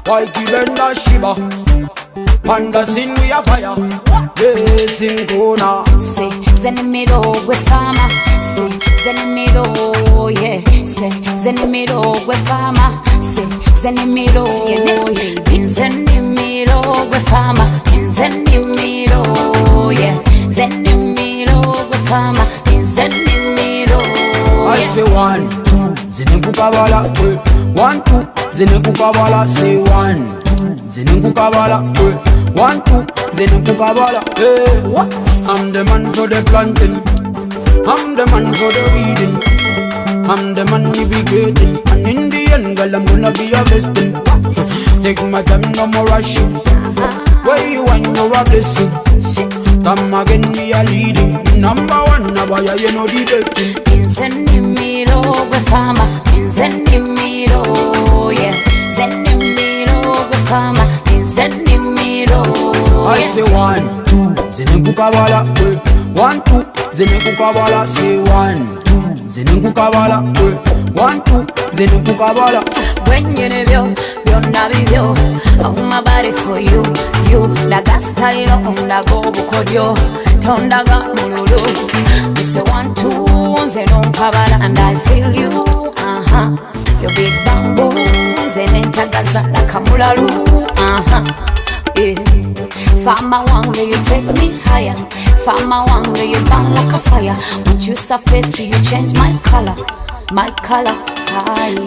Why give a shiba? Panda sin we a fire. Yes, in Kona. Say, Zenimido with farmer. Say, Zenimido, yeah. Say, Zenimido with farmer. Say, Zenimido, yeah. In Zenimido with farmer. In Zenimido, yeah. Zenimido with farmer. In Zenimido, yeah. I say 1, 2, Zenimukabala. 1, 2, Zenimukabala. Say 1, 2, Zenimukabala. 1, 2, Zenimukabala. Hey, what? I'm the man for the planting. I'm the man for the weeding. I'm the man navigating. And in the end, girl, I'm gonna be a blessing. Take my time, no more rushing. Where you want, you're a blessing. Come again, we are leading. Number 1, now why you know debating. In Zenimido, with farmer. In Zenimido, yeah. Zenimido, with farmer. In Zenimido, yeah. I say 1, 2, Zenimukabala. 1, 2, Zenimukabala. Say 1, 2, Zenimukabala. 1, 2, Zenimukabala. When you know byonna bibyo, on my body for you, you. La gasta yo, la go bukodyo, tondaga mululu. We say 1, 2, Zenimukabala, and I feel you, your big bamboo, Zenentagaza, la kamulalu, yeah. Farmer one way you take me higher. Farmer one way you burn like a fire. Once you surface, you change my color. My color.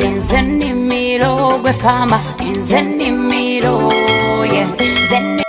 In Zenimido, we farmer. In Zenimido, yeah. Zenimido.